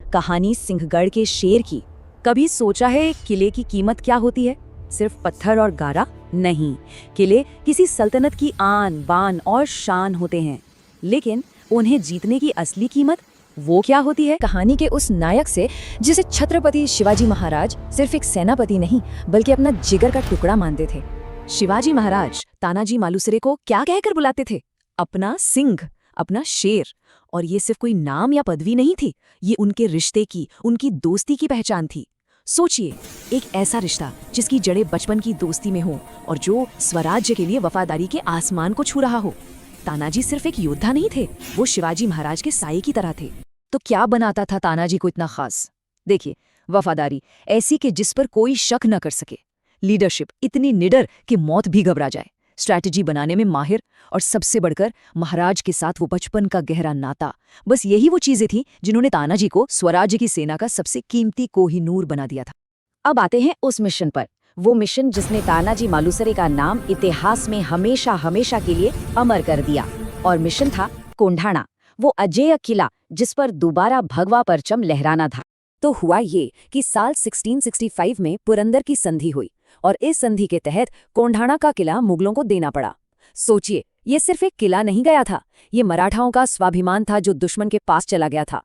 कहानी सिंहगढ़ के शेर की। कभी सोचा है किले की कीमत क्या होती है? सिर्फ पत्थर और गारा नहीं, किले किसी सल्तनत की आन बान और शान होते हैं। लेकिन उन्हें जीतने की असली कीमत वो क्या होती है? कहानी के उस नायक से जिसे छत्रपति शिवाजी महाराज सिर्फ एक सेनापति नहीं बल्कि अपना जिगर का टुकड़ा मानते थे। शिवाजी महाराज तानाजी मालुसरे को क्या कहकर बुलाते थे? अपना सिंह, अपना शेर। और ये सिर्फ कोई नाम या पदवी नहीं थी, ये उनके रिश्ते की, उनकी दोस्ती की पहचान थी। सोचिए, एक ऐसा रिश्ता जिसकी जड़ें बचपन की दोस्ती में हो और जो स्वराज्य के लिए वफादारी के आसमान को छू रहा हो। तानाजी सिर्फ एक योद्धा नहीं थे, वो शिवाजी महाराज के साये की तरह थे। तो क्या बनाता था तानाजी को इतना खास? देखिए, वफादारी ऐसी कि जिस पर कोई शक न कर सके, लीडरशिप इतनी निडर कि मौत भी घबरा जाए, स्ट्रैटेजी बनाने में माहिर, और सबसे बढ़कर महाराज के साथ वो बचपन का गहरा नाता। बस यही वो चीजें थी जिन्होंने तानाजी को स्वराज्य की सेना का सबसे कीमती कोहिनूर बना दिया था। अब आते हैं उस मिशन पर, वो मिशन जिसने तानाजी मालुसरे का नाम इतिहास में हमेशा हमेशा के लिए अमर कर दिया। और मिशन था कोंढाणा, वो अजेय किला जिस पर दोबारा भगवा परचम लहराना था। तो हुआ ये कि साल 1665 में पुरंदर की संधि हुई और इस संधि के तहत कोंढाणा का किला मुगलों को देना पड़ा। सोचिए, ये सिर्फ एक किला नहीं गया था, ये मराठाओं का स्वाभिमान था जो दुश्मन के पास चला गया था।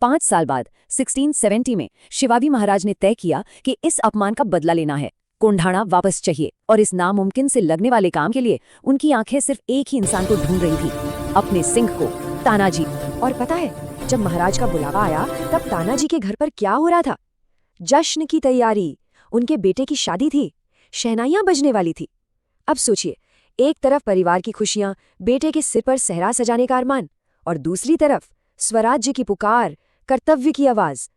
5 साल बाद 1670 में शिवाजी महाराज ने तय किया कि इस अपमान का बदला लेना है, कोंढाणा वापस चाहिए। और इस नामुमकिन से लगने वाले काम के लिए उनकी आंखें सिर्फ एक ही इंसान को ढूंढ रही थी, अपने सिंह को, तानाजी। और पता है, जब महाराज का बुलावा आया तब तानाजी के घर पर क्या हो रहा था? जश्न की तैयारी, उनके बेटे की शादी थी, शहनाइयां बजने वाली थी। अब सोचिए, एक तरफ परिवार की खुशियां, बेटे के सिर पर सहरा सजाने का अरमान, और दूसरी तरफ स्वराज्य की पुकार, कर्तव्य की आवाज।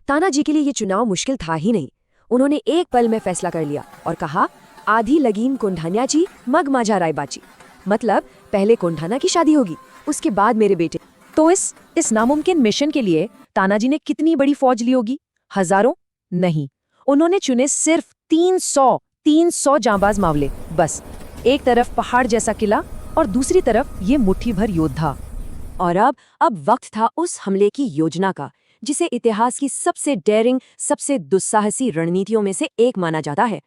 तानाजी के लिए ये चुनाव मुश्किल था ही नहीं। उन्होंने एक पल में फैसला कर लिया और कहा, आधी लगीन कोंढाण्याची मग माझ्या रायबाची। मतलब पहले कोंढाणा की शादी होगी, उसके बाद मेरे बेटे। तो इस नामुमकिन मिशन के लिए तानाजी ने कितनी बड़ी फौज ली होगी? हजारों नहीं, उन्होंने चुने सिर्फ 300 जांबाज मावले। बस, एक तरफ पहाड़ जैसा किला और दूसरी तरफ ये मुट्ठी भर योद्धा। और अब वक्त था उस हमले की योजना का जिसे इतिहास की सबसे डेयरिंग, सबसे दुस्साहसी रणनीतियों में से एक माना जाता है।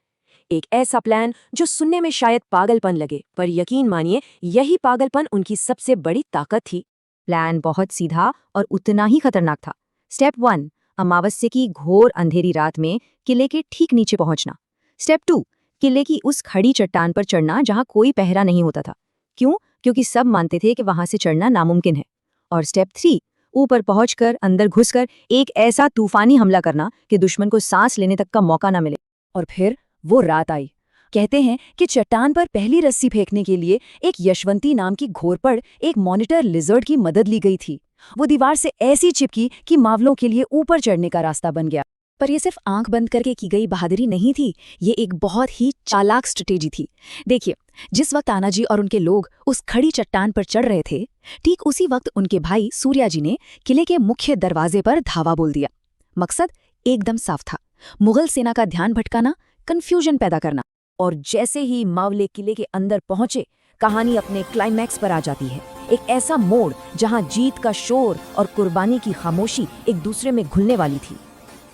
एक ऐसा प्लान जो सुनने में शायद पागलपन लगे, पर यकीन मानिए यही पागलपन उनकी सबसे बड़ी ताकत थी। प्लान बहुत सीधा और उतना ही खतरनाक था। स्टेप 1, अमावस्या की घोर अंधेरी रात में किले के ठीक नीचे पहुंचना। स्टेप 2, किले की उस खड़ी चट्टान पर चढ़ना जहां कोई पहरा नहीं होता था। क्यों? क्योंकि सब मानते थे कि वहां से चढ़ना नामुमकिन है। और स्टेप 3, ऊपर पहुंचकर अंदर घुसकर एक ऐसा तूफानी हमला करना कि दुश्मन को सांस लेने तक का मौका न मिले। और फिर वो रात आई। कहते हैं कि चट्टान पर पहली रस्सी फेंकने के लिए एक यशवंती नाम की घोरपड़, एक मॉनिटर लिजर्ड की मदद ली गई थी। वो दीवार से ऐसी चिपकी कि मावलों के लिए ऊपर चढ़ने का रास्ता बन गया। पर ये सिर्फ आंख बंद करके की गई बहादुरी नहीं थी, ये एक बहुत ही चालाक स्ट्रेटेजी थी। देखिए, जिस वक्त तानाजी और उनके लोग उस खड़ी चट्टान पर चढ़ रहे थे, ठीक उसी वक्त उनके भाई सूर्याजी ने किले के मुख्य दरवाजे पर धावा बोल दिया। मकसद एकदम साफ था, मुगल सेना का ध्यान भटकाना, कंफ्यूजन पैदा करना। और जैसे ही मावले किले के अंदर पहुंचे, कहानी अपने क्लाइमैक्स पर आ जाती है। एक ऐसा मोड़ जहां जीत का शोर और कुर्बानी की खामोशी एक दूसरे में घुलने वाली थी।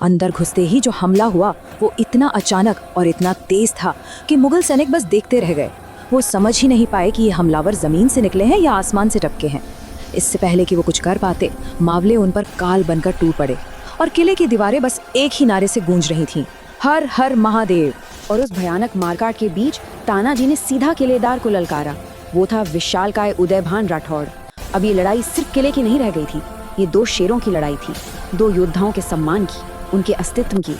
अंदर घुसते ही जो हमला हुआ वो इतना अचानक और इतना तेज था कि मुगल सैनिक बस देखते रह गए। वो समझ ही नहीं पाए कि ये हमलावर जमीन से निकले हैं या आसमान से टपके हैं। इससे पहले कि वो कुछ कर पाते, मावले उन पर काल बनकर टूट पड़े और किले की दीवारें बस एक ही नारे से गूंज रही थीं, हर हर महादेव। और उस भयानक मारकाट के बीच तानाजी ने सीधा किलेदार को ललकारा। वो था विशालकाय उदयभान राठौड़। अब ये लड़ाई सिर्फ किले की नहीं रह गई थी, ये 2 शेरों की लड़ाई थी, 2 योद्धाओं के सम्मान की, उनके अस्तित्व की।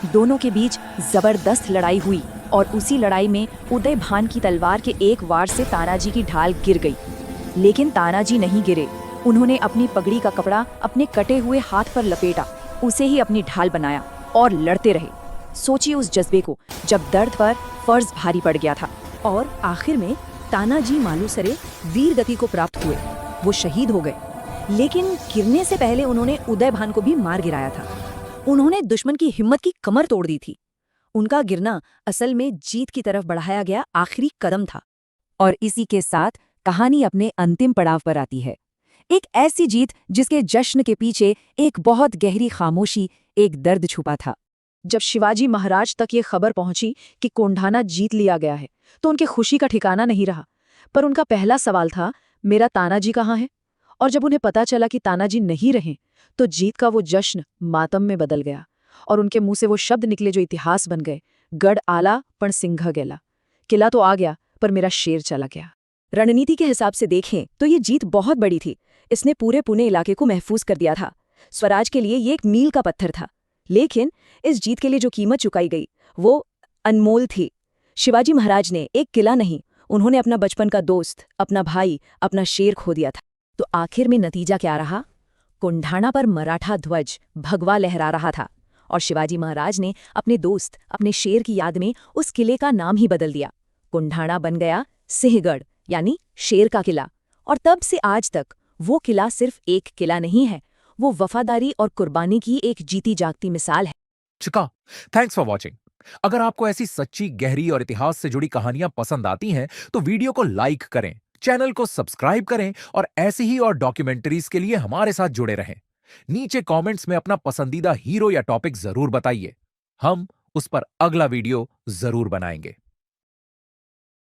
दोनों के बीच जबरदस्त लड़ाई हुई और उसी लड़ाई में उदयभान की तलवार के एक वार से तानाजी की ढाल गिर गई। लेकिन तानाजी नहीं गिरे, उन्होंने अपनी पगड़ी का कपड़ा अपने कटे हुए हाथ पर लपेटा, उसे ही अपनी ढाल बनाया और लड़ते रहे। सोचिए उस जज्बे को, जब दर्द पर फर्ज भारी पड़ गया था। और आखिर में तानाजी मालुसरे वीर गति को प्राप्त हुए, वो शहीद हो गए। लेकिन गिरने से पहले उन्होंने उदयभान को भी मार गिराया था। उन्होंने दुश्मन की हिम्मत की कमर तोड़ दी थी। उनका गिरना असल में जीत की तरफ बढ़ाया गया आखिरी कदम था। और इसी के साथ कहानी अपने अंतिम पड़ाव पर आती है। एक ऐसी जीत जिसके जश्न के पीछे एक बहुत गहरी खामोशी, एक दर्द छुपा था। जब शिवाजी महाराज तक ये खबर पहुंची कि कोंढाना जीत लिया गया है, तो उनके खुशी का ठिकाना नहीं रहा। पर उनका पहला सवाल था, मेरा तानाजी कहाँ है? और जब उन्हें पता चला कि तानाजी नहीं रहे, तो जीत का वो जश्न मातम में बदल गया और उनके मुंह से वो शब्द निकले जो इतिहास बन गए, गढ़ आला पण सिंह गेला। किला तो आ गया, पर मेरा शेर चला गया। रणनीति के हिसाब से देखें तो ये जीत बहुत बड़ी थी। इसने पूरे पुणे इलाके को महफूज कर दिया था। स्वराज के लिए ये एक मील का पत्थर था। लेकिन इस जीत के लिए जो कीमत चुकाई गई, वो अनमोल थी। शिवाजी महाराज ने एक किला नहीं, उन्होंने अपना बचपन का दोस्त, अपना भाई, अपना शेर खो दिया था। तो आखिर में नतीजा क्या रहा? कोंढाणा पर मराठा ध्वज भगवा लहरा रहा था और शिवाजी महाराज ने अपने दोस्त, अपने शेर की याद में उस किले का नाम ही बदल दिया। कोंढाणा बन गया सिंहगढ़, यानी शेर का किला। और तब से आज तक वो किला सिर्फ एक किला नहीं है, वो वफादारी और कुर्बानी की एक जीती जागती मिसाल है। चुका। Thanks for watching. अगर आपको ऐसी सच्ची, गहरी और इतिहास से जुड़ी कहानियां पसंद आती हैं तो वीडियो को लाइक करें, चैनल को सब्सक्राइब करें और ऐसी ही और डॉक्यूमेंट्रीज के लिए हमारे साथ जुड़े रहें। नीचे कमेंट्स में अपना पसंदीदा हीरो या टॉपिक जरूर बताइए, हम उस पर अगला वीडियो जरूर बनाएंगे।